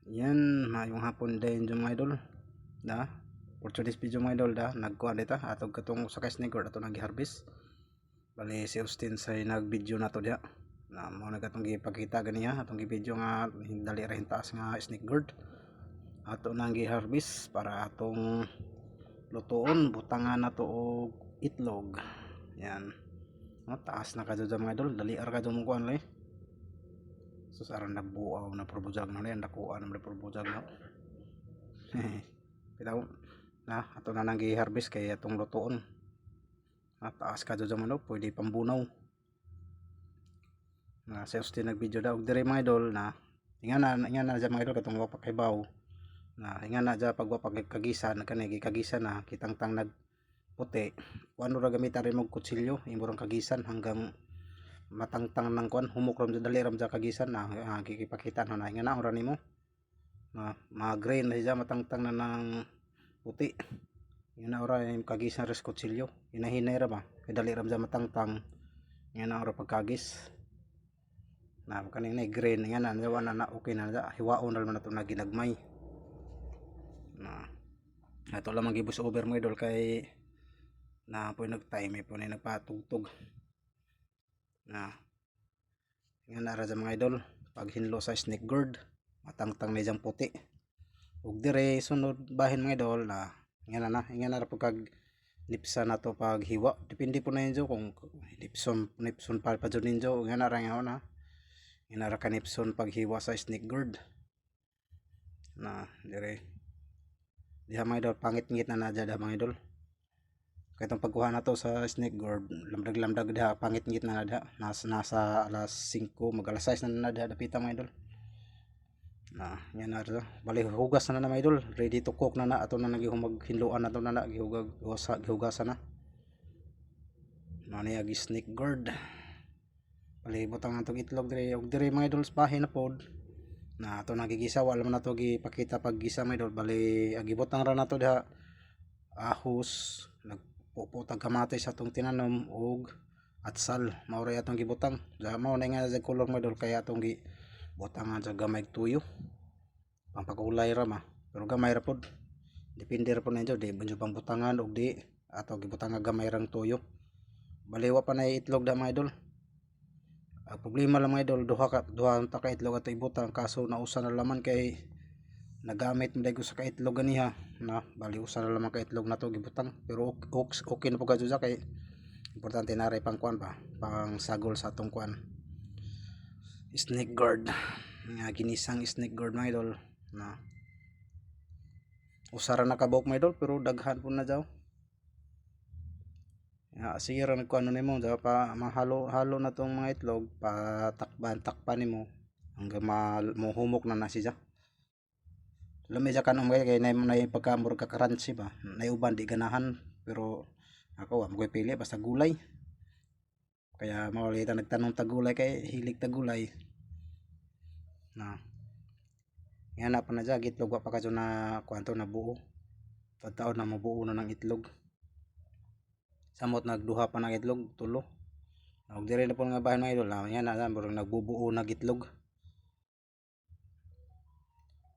Yan, mayong hapon din yung mga idol. Da, for today's video mga idol, nagkuhan dita atog katong sa snigger ato nag-harvest. Bali si Austin sa nag-video nato diha. Na mo na katong gipakita ganiya atong gi-video nga dali ra hintaas nga snake gourd. Ato nang gi-harvest para atong lutuon, butangan nato og itlog. Yan. No, taas na kadto mga idol, dali ra kadto mo kuan lay. So aron nagbuaw na probujag na yan, nakuha na probujag na. Bitaw na ato na nang gi-harvest kay atong lutoon. Taas ka dyan manok, pwede pambunaw. Na sa Austin nag-video daw dire mga idol na ingan na dyan mga idol katong wapakibaw. Na ingan na dyan pag wapagkagisan kanay gikagisan na kitang tang nagputi. Kuano ra gamitan rin mo kutsilyo, imurang kagisan hanggang matangtang ng kuan, humok ram dali ram dyan kagisan na kikipakita na ingan na ora nimo. Ma-grain na siya matangtang na ng puti. Yun na ora yung kagisan res kutsilyo. Hinahinay ra ba? Kaya dali ram dyan matangtang. Yun na ora pagkagis. Na kanina green nga na na okay na hiwaon na naman nato na ginagmay. Na ato lamang gibus over mo idol kay na po nagtime po na nagpatugtog. Na nga na ra mga idol pag hinlo sa snake gourd matangtang na diyang puti. Ug dire sunod bahin mga idol na nga na ra pagkag nipsa na to pag hiwa. Depende po na yun kung nipson pa pa dyan ninyo. Nga na ra nga na. Inara ka nipson paghiwa sa snake gourd. Na dire. Diha mga idol, pangit-ngit na nadya da mga idol. Kaya itong pagkuha na to sa snake gourd, lamdag-lamdag diha, pangit-ngit na nadya. Nasa alas 5, mag alas 6 na nadya dapita mga idol. Na, yan na ito. Bali, hugas na mga idol. Ready to cook na na. Ato na nagihumaghinluan na to na na. Gihugasan na. Manayag snake gourd. Bali, butang ang itlog dire. Og dire mga idol, bahin na pod. Na ato nagigisa, wala man nato gipakita pag gisa mga idol. Bali, agibutang ra nato diha ahos, nagpuputag kamatay sa atong tinanom og atsal. Mao ray atong gibutang. Mao na nga sa color mga idol kaya atong gibutangan sa gamay tuyo. Pampakulay ra ma. Pero gamay ra pod. Depende ra pod ninyo di bunyo pang butangan og di ato gibutang gamay rang tuyo. Bali wa pa na itlog da mga idol. Ang problema lang mga idol, duha ta ka itlog ato ibutang kaso nausa na laman kay nagamit mo dai ko sa kaitlog ganiha na bali usa na laman ka itlog nato gibutang pero okay na po kadto sa kay importante na ray pang kuan pa pang sagol sa atong kuan snake gourd nga ginisang snake gourd mga idol na usara na kabok mga idol pero daghan po na daw. Sige ra nagkuano nimo da pa mahalo-halo na tong mga itlog pa takpan nimo hanggang mahumok na siya. Lumisa kanon kay nay pagkamur ka crunchy ba. Nay uban di ganahan pero ako wa mo pili basta gulay. Kaya mawalita nagtanong tagulay kay hilig tagulay. Na yan na pa na dyan itlog wa pa kadto na kwanto na buo. Taon na mabuo na ng itlog. Samot nagduha pa ng itlog, tulo. Og dire na po nga bahan mga idol, yan na murag nagbubuo na itlog.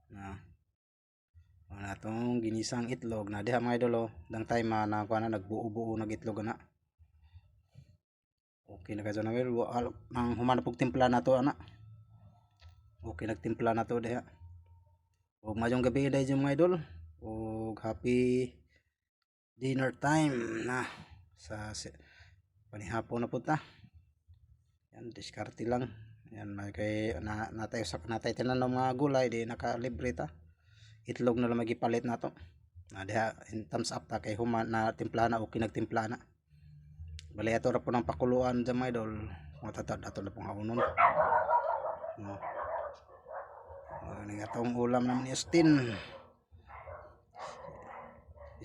Na atong ginisang itlog na diha mga idol dang time na kuan na nagbuo-buo na itlog na. Okay na kadto na well, nang human pug timpla na to ana. Okay nagtimpla na to diha. Og mayong gabi dai mga idol. Og happy dinner time na sa panihapon na punta. Yan diskarte lang. Yan may kay natay tinanom mga gulay di nakalibre ta. Itlog na lang magipalit nato. Na diha in thumbs up ta kay human na timpla na okay nagtimpla na. Bali ato ra po ng pakuluan dyan mga idol. Matatad ato na pong haunon. No. Ano atong ulam naman ni Austin.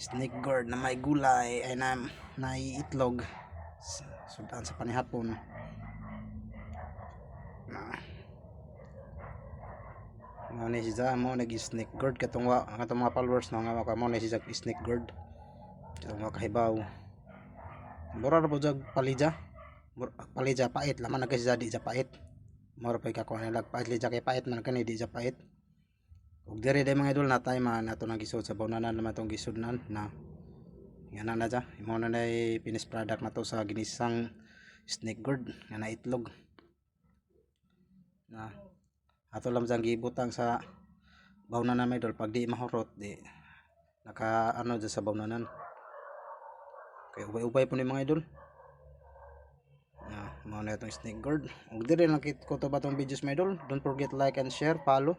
Snake gourd na may gulay ay na itlog sudan sa panihapon na ni siya mo nag snake gourd katong mga followers no nga mo na siya snake gourd katong mga kahibaw mura ra po jag palija pait laman nagkasya di ja pait mura pa ikakuha nila pait lija kay pait man kani di ja pait ug dire day mga idol na time nato nang gisud sa bawnanan naman tong gisudnan na yan na dya imo na nay finished product na to sa ginisang snake gourd nga na itlog na ato lang sang gibutang sa bawnanan mga idol pag di mahurot di naka ano dyan sa bawnanan kay ubay-ubay po ni mga idol mao na itong snake gourd ug dire lang ko to ba tong videos mga idol, don't forget like and share, follow